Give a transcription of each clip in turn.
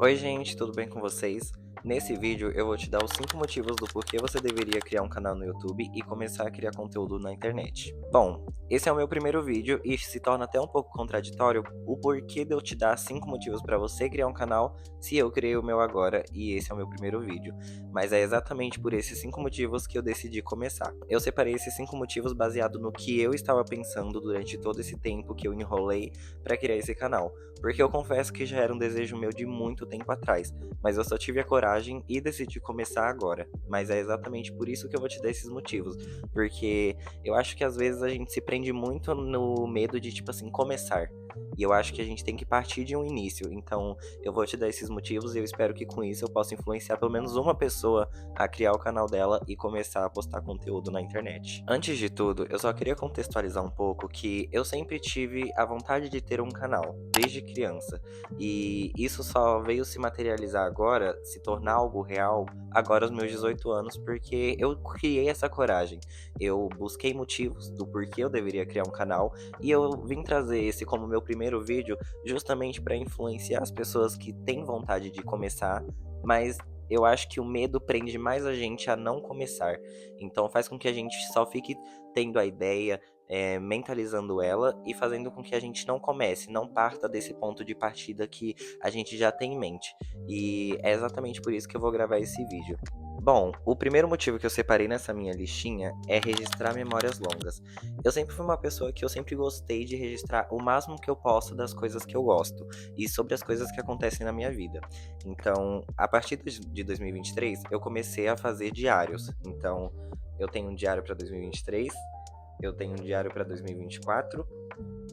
Oi gente, tudo bem com vocês? Nesse vídeo eu vou te dar os 5 motivos do porquê você deveria criar um canal no YouTube e começar a criar conteúdo na internet. Bom, esse é o meu primeiro vídeo e se torna até um pouco contraditório o porquê de eu te dar 5 motivos para você criar um canal se eu criei o meu agora e esse é o meu primeiro vídeo. Mas é exatamente por esses 5 motivos que eu decidi começar. Eu separei esses 5 motivos baseado no que eu estava pensando durante todo esse tempo que eu enrolei para criar esse canal. Porque eu confesso que já era um desejo meu de muito tempo atrás, mas eu só tive a coragem e decidi começar agora. Mas é exatamente por isso que eu vou te dar esses motivos, porque eu acho que às vezes a gente se prende muito no medo de, tipo assim, começar. E eu acho que a gente tem que partir de um início. Então, eu vou te dar esses motivos e eu espero que com isso eu possa influenciar pelo menos uma pessoa a criar o canal dela e começar a postar conteúdo na internet. Antes de tudo, eu só queria contextualizar um pouco que eu sempre tive a vontade de ter um canal, desde criança. E isso só veio se materializar agora, se tornar algo real, agora aos meus 18 anos, porque eu criei essa coragem. Eu busquei motivos do porquê eu deveria criar um canal e eu vim trazer esse como meu primeiro vídeo justamente para influenciar as pessoas que têm vontade de começar, mas eu acho que o medo prende mais a gente a não começar. Então faz com que a gente só fique tendo a ideia, mentalizando ela e fazendo com que a gente não comece, não parta desse ponto de partida que a gente já tem em mente. E é exatamente por isso que eu vou gravar esse vídeo. Bom, o primeiro motivo que eu separei nessa minha listinha é registrar memórias longas. Eu sempre fui uma pessoa que eu sempre gostei de registrar o máximo que eu posso das coisas que eu gosto e sobre as coisas que acontecem na minha vida. Então, a partir de 2023, eu comecei a fazer diários. Então, eu tenho um diário para 2023, eu tenho um diário para 2024,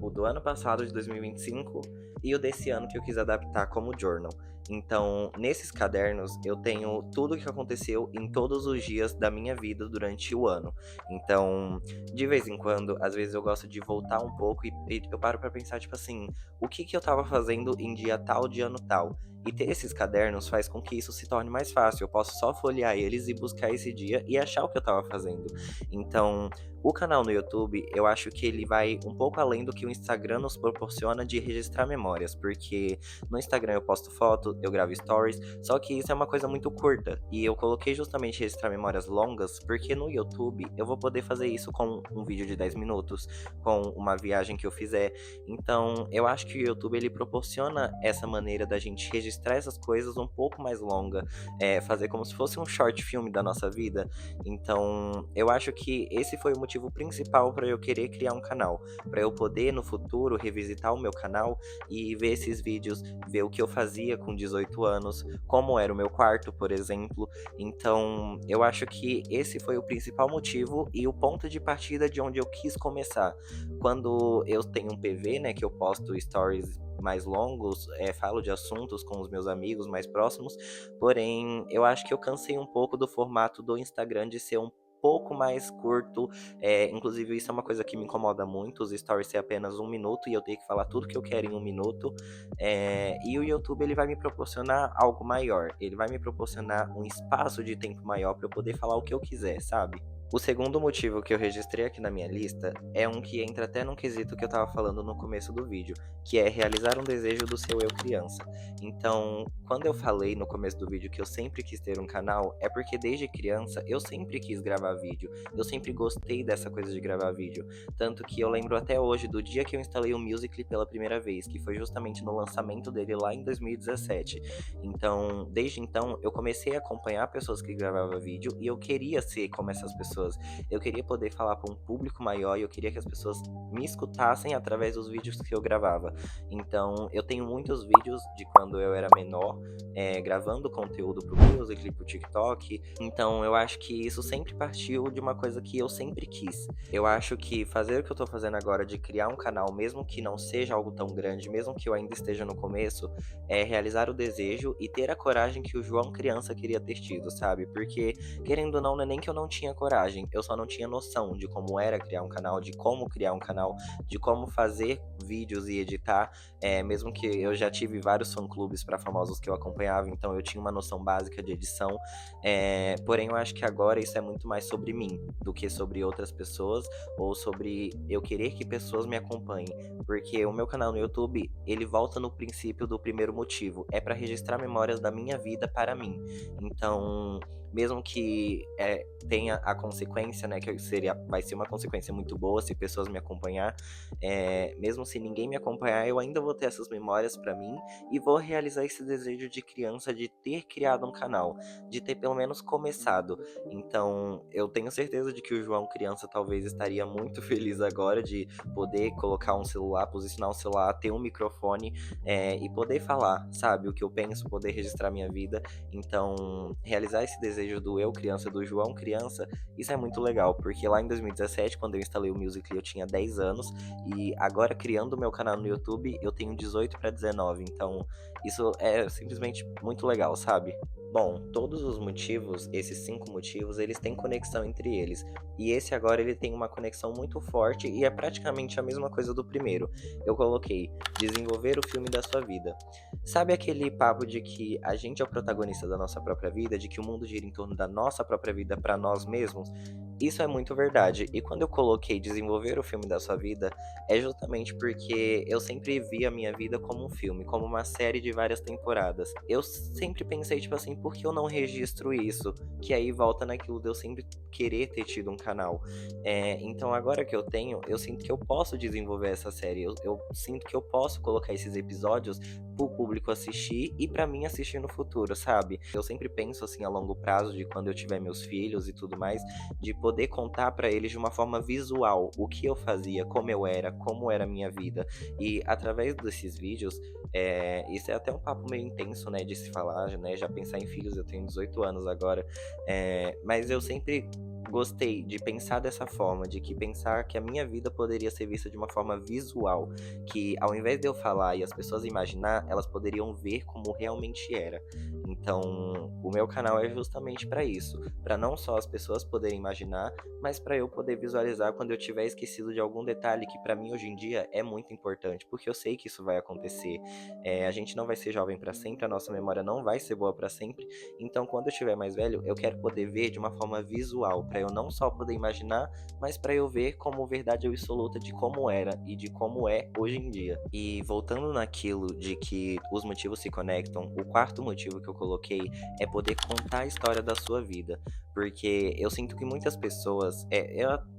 o do ano passado de 2025 e o desse ano que eu quis adaptar como journal. Então, nesses cadernos eu tenho tudo o que aconteceu em todos os dias da minha vida durante o ano. Então, de vez em quando, às vezes eu gosto de voltar um pouco e eu paro pra pensar, tipo assim, o que que eu tava fazendo em dia tal, de ano tal. E ter esses cadernos faz com que isso se torne mais fácil. Eu posso só folhear eles e buscar esse dia e achar o que eu tava fazendo. Então, o canal no YouTube, eu acho que ele vai um pouco além do que o Instagram nos proporciona de registrar memórias, porque no Instagram eu posto foto, eu gravo stories, só que isso é uma coisa muito curta, e eu coloquei justamente registrar memórias longas, porque no YouTube eu vou poder fazer isso com um vídeo de 10 minutos, com uma viagem que eu fizer. Então, eu acho que o YouTube ele proporciona essa maneira da gente registrar essas coisas um pouco mais longa, fazer como se fosse um short film da nossa vida. Então, eu acho que esse foi o motivo principal para eu querer criar um canal, para eu poder no futuro revisitar o meu canal e ver esses vídeos, ver o que eu fazia com 18 anos, como era o meu quarto, por exemplo. Então, eu acho que esse foi o principal motivo e o ponto de partida de onde eu quis começar. Quando eu tenho um PV, né, que eu posto stories mais longos, falo de assuntos com os meus amigos mais próximos, porém, eu acho que eu cansei um pouco do formato do Instagram de ser um pouco mais curto, inclusive isso é uma coisa que me incomoda muito, os stories ser apenas um minuto e eu ter que falar tudo que eu quero em um minuto, e o YouTube ele vai me proporcionar algo maior, ele vai me proporcionar um espaço de tempo maior para eu poder falar o que eu quiser, sabe? O segundo motivo que eu registrei aqui na minha lista é um que entra até num quesito que eu tava falando no começo do vídeo, que é realizar um desejo do seu eu criança. Então, quando eu falei no começo do vídeo que eu sempre quis ter um canal, é porque desde criança eu sempre quis gravar vídeo, eu sempre gostei dessa coisa de gravar vídeo. Tanto que eu lembro até hoje do dia que eu instalei o Musical.ly pela primeira vez, que foi justamente no lançamento dele lá em 2017. Então, desde então, eu comecei a acompanhar pessoas que gravavam vídeo e eu queria ser como essas pessoas. Eu queria poder falar para um público maior e eu queria que as pessoas me escutassem através dos vídeos que eu gravava. Então, eu tenho muitos vídeos de quando eu era menor, gravando conteúdo pro Musical.ly, pro TikTok. Então, eu acho que isso sempre partiu de uma coisa que eu sempre quis. Eu acho que fazer o que eu tô fazendo agora de criar um canal, mesmo que não seja algo tão grande, mesmo que eu ainda esteja no começo, é realizar o desejo e ter a coragem que o João criança queria ter tido, sabe? Porque, querendo ou não, não é nem que eu não tinha coragem, imagem, eu só não tinha noção de como era criar um canal, de como criar um canal, de como fazer vídeos e editar, mesmo que eu já tive vários fã-clubes para famosos que eu acompanhava, então eu tinha uma noção básica de edição, porém eu acho que agora isso é muito mais sobre mim, do que sobre outras pessoas, ou sobre eu querer que pessoas me acompanhem, porque o meu canal no YouTube, ele volta no princípio do primeiro motivo, é para registrar memórias da minha vida para mim. Então, mesmo que tenha a consequência, né, que vai ser uma consequência muito boa se pessoas me acompanhar, mesmo se ninguém me acompanhar, eu ainda vou ter essas memórias para mim e vou realizar esse desejo de criança de ter criado um canal, de ter pelo menos começado. Então, eu tenho certeza de que o João criança talvez estaria muito feliz agora de poder colocar um celular, posicionar um celular, ter um microfone, e poder falar, sabe, o que eu penso, poder registrar minha vida. Então, realizar esse desejo do eu criança, do João criança, isso é muito legal, porque lá em 2017, quando eu instalei o Musical.ly, eu tinha 10 anos, e agora criando o meu canal no YouTube, eu tenho 18 para 19, então isso é simplesmente muito legal, sabe? Bom, todos os motivos, esses 5 motivos, eles têm conexão entre eles. E esse agora ele tem uma conexão muito forte e é praticamente a mesma coisa do primeiro. Eu coloquei desenvolver o filme da sua vida. Sabe aquele papo de que a gente é o protagonista da nossa própria vida, de que o mundo gira em torno da nossa própria vida para nós mesmos? Isso é muito verdade. E quando eu coloquei desenvolver o filme da sua vida, é justamente porque eu sempre vi a minha vida como um filme, como uma série de várias temporadas. Eu sempre pensei, tipo assim, por que eu não registro isso? Que aí volta naquilo de eu sempre querer ter tido um canal. Então agora que eu tenho, eu sinto que eu posso desenvolver essa série. Eu sinto que eu posso colocar esses episódios pro público assistir e pra mim assistir no futuro, sabe? Eu sempre penso assim a longo prazo de quando eu tiver meus filhos e tudo mais, de poder contar pra eles de uma forma visual o que eu fazia, como era a minha vida. E através desses vídeos, isso é até um papo meio intenso, né, de se falar, né, já pensar em filhos, eu tenho 18 anos agora, mas eu sempre gostei de pensar dessa forma, de que pensar que a minha vida poderia ser vista de uma forma visual, que ao invés de eu falar e as pessoas imaginar, elas poderiam ver como realmente era. Então, o meu canal é justamente para isso, para não só as pessoas poderem imaginar, mas para eu poder visualizar quando eu tiver esquecido de algum detalhe que para mim hoje em dia é muito importante, porque eu sei que isso vai acontecer. A gente não vai ser jovem para sempre, a nossa memória não vai ser boa para sempre. Então, quando eu estiver mais velho, eu quero poder ver de uma forma visual, para eu não só poder imaginar, mas para eu ver como verdade absoluta de como era e de como é hoje em dia. E voltando naquilo de que os motivos se conectam, o quarto motivo que eu coloquei é poder contar a história da sua vida. Porque eu sinto que muitas pessoas.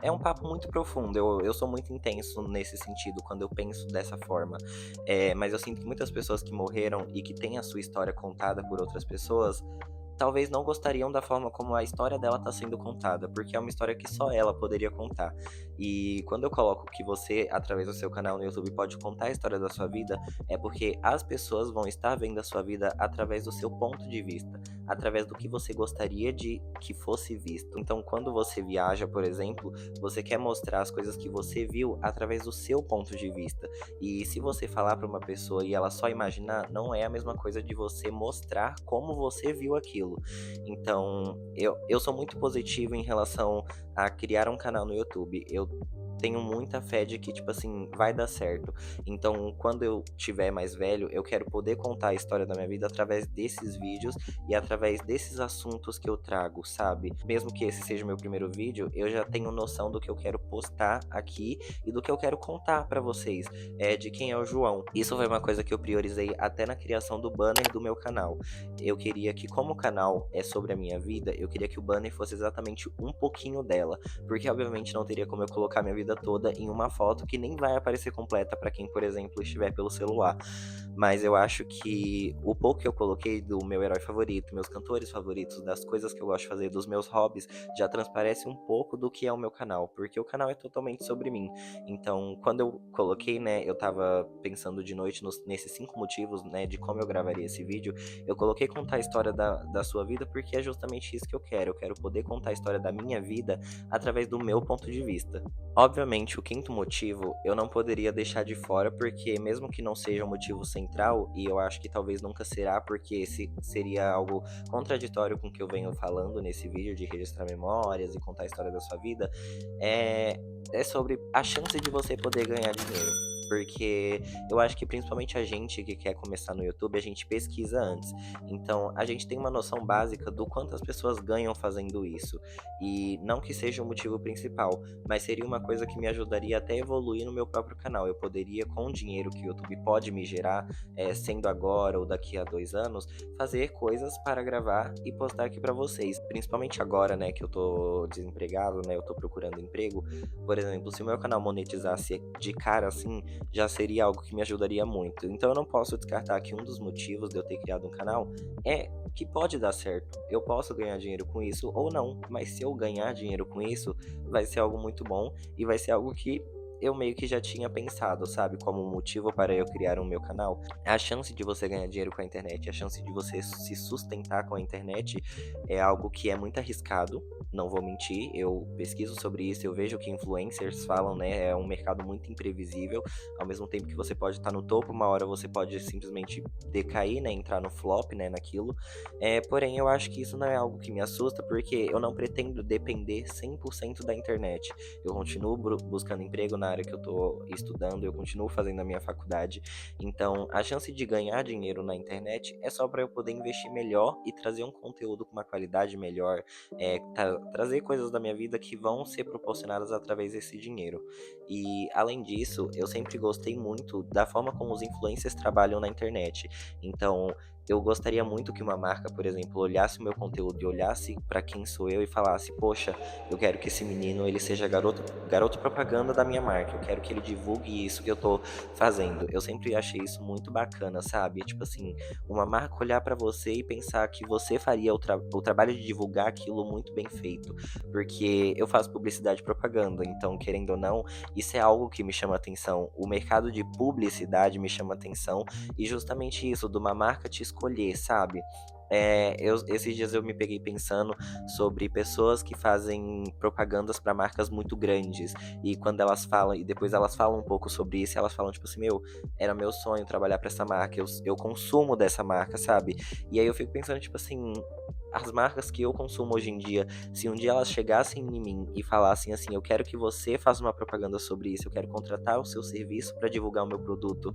É um papo muito profundo, eu sou muito intenso nesse sentido quando eu penso dessa forma. Mas eu sinto que muitas pessoas que morreram e que têm a sua história contada por outras pessoas talvez não gostariam da forma como a história dela está sendo contada, porque é uma história que só ela poderia contar. E quando eu coloco que você, através do seu canal no YouTube, pode contar a história da sua vida, é porque as pessoas vão estar vendo a sua vida através do seu ponto de vista, através do que você gostaria de que fosse visto. Então, quando você viaja, por exemplo, você quer mostrar as coisas que você viu através do seu ponto de vista. E se você falar para uma pessoa e ela só imaginar, não é a mesma coisa de você mostrar como você viu aquilo. Então, eu sou muito positivo em relação a criar um canal no YouTube. Eu tenho muita fé de que, tipo assim, vai dar certo. Então, quando eu tiver mais velho, eu quero poder contar a história da minha vida através desses vídeos e através desses assuntos que eu trago, sabe? Mesmo que esse seja o meu primeiro vídeo, eu já tenho noção do que eu quero postar aqui e do que eu quero contar pra vocês, de quem é o João. Isso foi uma coisa que eu priorizei até na criação do banner do meu canal. Eu queria que, como o canal é sobre a minha vida, eu queria que o banner fosse exatamente um pouquinho dela, porque obviamente não teria como eu colocar minha vida toda em uma foto que nem vai aparecer completa para quem, por exemplo, estiver pelo celular. Mas eu acho que o pouco que eu coloquei do meu herói favorito, meus cantores favoritos, das coisas que eu gosto de fazer, dos meus hobbies, já transparece um pouco do que é o meu canal, porque o canal é totalmente sobre mim. Então, quando eu coloquei, né, eu tava pensando de noite nesses 5 motivos, né, de como eu gravaria esse vídeo, eu coloquei contar a história da sua vida porque é justamente isso que eu quero. Eu quero poder contar a história da minha vida através do meu ponto de vista. Obviamente, o quinto motivo eu não poderia deixar de fora, porque mesmo que não seja um motivo central, e eu acho que talvez nunca será, porque esse seria algo contraditório com o que eu venho falando nesse vídeo de registrar memórias e contar a história da sua vida, é sobre a chance de você poder ganhar dinheiro. Porque eu acho que principalmente a gente que quer começar no YouTube, a gente pesquisa antes. Então, a gente tem uma noção básica do quanto as pessoas ganham fazendo isso. E não que seja o motivo principal, mas seria uma coisa que me ajudaria até a evoluir no meu próprio canal. Eu poderia, com o dinheiro que o YouTube pode me gerar, sendo agora ou daqui a 2 anos, fazer coisas para gravar e postar aqui pra vocês. Principalmente agora, né, que eu tô desempregado, né, eu tô procurando emprego. Por exemplo, se o meu canal monetizasse de cara assim, já seria algo que me ajudaria muito. Então eu não posso descartar que um dos motivos de eu ter criado um canal é que pode dar certo. Eu posso ganhar dinheiro com isso ou não, mas se eu ganhar dinheiro com isso, vai ser algo muito bom e vai ser algo que eu meio que já tinha pensado, sabe, como motivo para eu criar o meu canal. A chance de você ganhar dinheiro com a internet, a chance de você se sustentar com a internet é algo que é muito arriscado, não vou mentir. Eu pesquiso sobre isso, eu vejo o que influencers falam, né? É um mercado muito imprevisível. Ao mesmo tempo que você pode estar no topo, uma hora você pode simplesmente decair, né? Entrar no flop, né? Naquilo. Porém, eu acho que isso não é algo que me assusta, porque eu não pretendo depender 100% da internet. Eu continuo buscando emprego na área que eu tô estudando, eu continuo fazendo a minha faculdade. Então, a chance de ganhar dinheiro na internet é só para eu poder investir melhor e trazer um conteúdo com uma qualidade melhor, trazer coisas da minha vida que vão ser proporcionadas através desse dinheiro. E além disso, eu sempre gostei muito da forma como os influencers trabalham na internet. Então, eu gostaria muito que uma marca, por exemplo, olhasse o meu conteúdo e olhasse para quem sou eu e falasse: poxa, eu quero que esse menino ele seja garoto propaganda da minha marca. Eu quero que ele divulgue isso que eu tô fazendo. Eu sempre achei isso muito bacana, sabe? Tipo assim, uma marca olhar para você e pensar que você faria o trabalho de divulgar aquilo muito bem feito. Porque eu faço publicidade e propaganda, então, querendo ou não, isso é algo que me chama atenção. O mercado de publicidade me chama atenção e justamente isso, de uma marca te escolher, sabe? Esses dias eu me peguei pensando sobre pessoas que fazem propagandas para marcas muito grandes. E quando elas falam, e depois elas falam um pouco sobre isso, elas falam tipo assim: meu, era meu sonho trabalhar para essa marca, eu consumo dessa marca, sabe? E aí eu fico pensando, tipo assim, as marcas que eu consumo hoje em dia, se um dia elas chegassem em mim e falassem assim: eu quero que você faça uma propaganda sobre isso, eu quero contratar o seu serviço para divulgar o meu produto,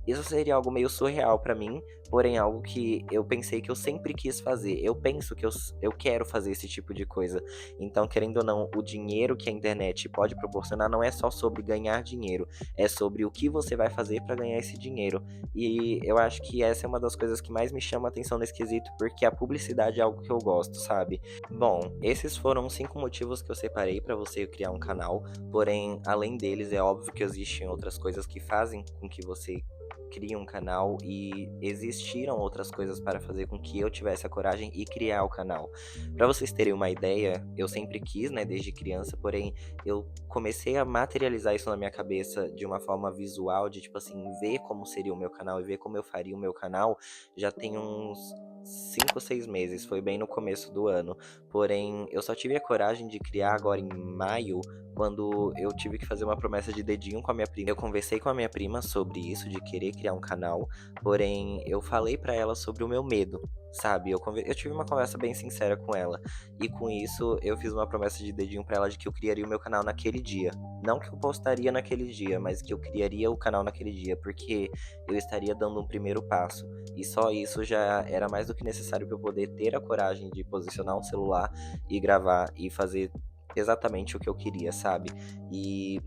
isso seria algo meio surreal pra mim, porém algo que eu pensei que eu sempre quis fazer. Eu penso que eu quero fazer esse tipo de coisa. Então, querendo ou não, o dinheiro que a internet pode proporcionar não é só sobre ganhar dinheiro, é sobre o que você vai fazer pra ganhar esse dinheiro. E eu acho que essa é uma das coisas que mais me chama a atenção nesse quesito, porque a publicidade é algo que eu gosto, sabe? Bom, esses foram os 5 motivos que eu separei pra você criar um canal, porém, além deles, é óbvio que existem outras coisas que fazem com que você crie um canal e existiram outras coisas para fazer com que eu tivesse a coragem e criar o canal. Para vocês terem uma ideia, eu sempre quis, né, desde criança, porém eu comecei a materializar isso na minha cabeça de uma forma visual, de tipo assim, ver como seria o meu canal e ver como eu faria o meu canal, já tem uns 5 ou 6 meses, foi bem no começo do ano. Porém, eu só tive a coragem de criar agora em maio, quando eu tive que fazer uma promessa de dedinho com a minha prima. Eu conversei com a minha prima sobre isso, de querer criar um canal, porém eu falei pra ela sobre o meu medo, sabe? Eu tive uma conversa bem sincera com ela, e com isso eu fiz uma promessa de dedinho pra ela de que eu criaria o meu canal naquele dia. Não que eu postaria naquele dia, mas que eu criaria o canal naquele dia, porque eu estaria dando um primeiro passo. E só isso já era mais do que necessário para eu poder ter a coragem de posicionar um celular e gravar e fazer exatamente o que eu queria, sabe? E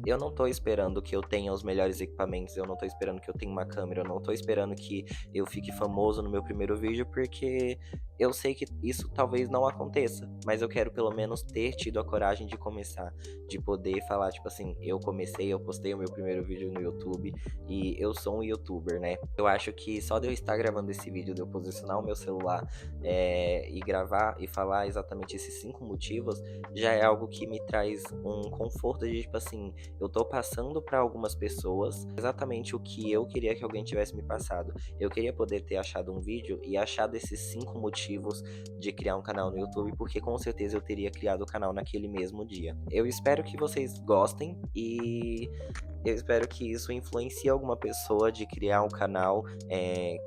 eu não tô esperando que eu tenha os melhores equipamentos, eu não tô esperando que eu tenha uma câmera, eu não tô esperando que eu fique famoso no meu primeiro vídeo, porque eu sei que isso talvez não aconteça, mas eu quero pelo menos ter tido a coragem de começar, de poder falar, tipo assim, eu comecei, eu postei o meu primeiro vídeo no YouTube e eu sou um youtuber, né? Eu acho que só de eu estar gravando esse vídeo, de eu posicionar o meu celular e gravar e falar exatamente esses 5 motivos, já é algo que me traz um conforto de, tipo assim, eu tô passando pra algumas pessoas exatamente o que eu queria que alguém tivesse me passado. Eu queria poder ter achado um vídeo e achado esses 5 motivos de criar um canal no YouTube, porque com certeza eu teria criado o canal naquele mesmo dia. Eu espero que vocês gostem e eu espero que isso influencie alguma pessoa de criar um canal,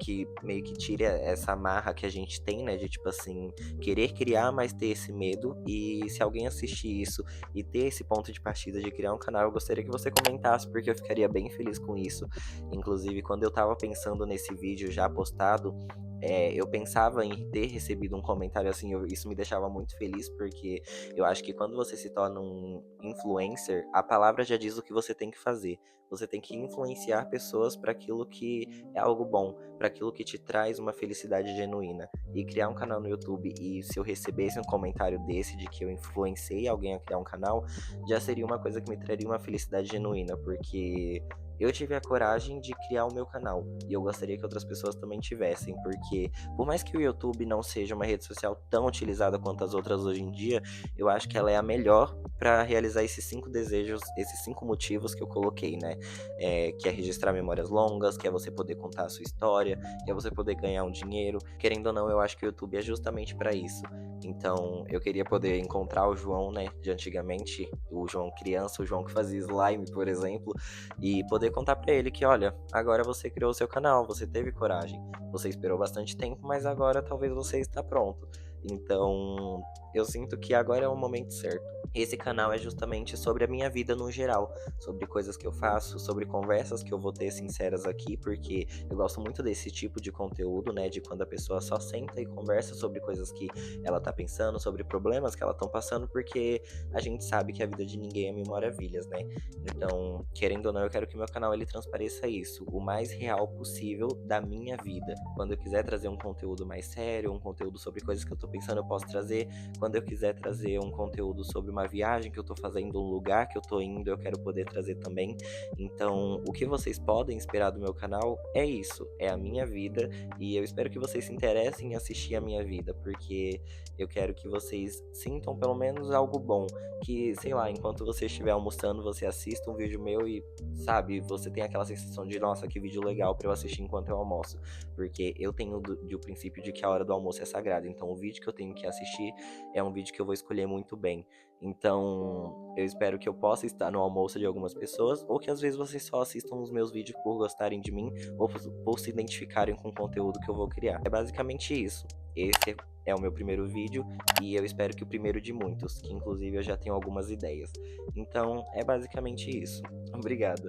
que meio que tire essa amarra que a gente tem, né, de tipo assim, querer criar, mas ter esse medo. E se alguém assistir isso e ter esse ponto de partida de criar um canal, eu gostaria que você comentasse, porque eu ficaria bem feliz com isso. Inclusive, quando eu estava pensando nesse vídeo já postado, eu pensava em ter recebido um comentário assim, isso me deixava muito feliz, porque eu acho que quando você se torna um influencer, a palavra já diz o que você tem que fazer. Você tem que influenciar pessoas para aquilo que é algo bom, para aquilo que te traz uma felicidade genuína. E criar um canal no YouTube, e se eu recebesse um comentário desse de que eu influenciei alguém a criar um canal, já seria uma coisa que me traria uma felicidade genuína, porque eu tive a coragem de criar o meu canal e eu gostaria que outras pessoas também tivessem, porque por mais que o YouTube não seja uma rede social tão utilizada quanto as outras hoje em dia, eu acho que ela é a melhor para realizar esses 5 desejos, esses 5 motivos que eu coloquei, né? Que é registrar memórias longas, que é você poder contar a sua história, que é você poder ganhar um dinheiro. Querendo ou não, eu acho que o YouTube é justamente para isso. Então, eu queria poder encontrar o João, né, de antigamente, o João criança, o João que fazia slime, por exemplo, e poder contar pra ele que, olha, agora você criou o seu canal, você teve coragem, você esperou bastante tempo, mas agora talvez você está pronto. Então, eu sinto que agora é o momento certo. Esse canal é justamente sobre a minha vida no geral, sobre coisas que eu faço, sobre conversas que eu vou ter sinceras aqui, porque eu gosto muito desse tipo de conteúdo, né, de quando a pessoa só senta e conversa sobre coisas que ela tá pensando, sobre problemas que ela estão passando, porque a gente sabe que a vida de ninguém é mil maravilhas, né? Então, querendo ou não, eu quero que meu canal ele transpareça isso, o mais real possível da minha vida. Quando eu quiser trazer um conteúdo mais sério, um conteúdo sobre coisas que eu tô pensando, eu posso trazer. Quando eu quiser trazer um conteúdo sobre uma viagem que eu tô fazendo, um lugar que eu tô indo, eu quero poder trazer também. Então, o que vocês podem esperar do meu canal é isso, é a minha vida, e eu espero que vocês se interessem em assistir a minha vida, porque eu quero que vocês sintam pelo menos algo bom, que, sei lá, enquanto você estiver almoçando, você assista um vídeo meu e, sabe, você tem aquela sensação de, nossa, que vídeo legal pra eu assistir enquanto eu almoço. Porque eu tenho o princípio de que a hora do almoço é sagrada, então o vídeo que eu tenho que assistir é um vídeo que eu vou escolher muito bem. Então, eu espero que eu possa estar no almoço de algumas pessoas, ou que às vezes vocês só assistam os meus vídeos por gostarem de mim, ou por se identificarem com o conteúdo que eu vou criar. É basicamente isso. Esse é o meu primeiro vídeo e eu espero que o primeiro de muitos, que inclusive eu já tenho algumas ideias. Então, é basicamente isso. Obrigado.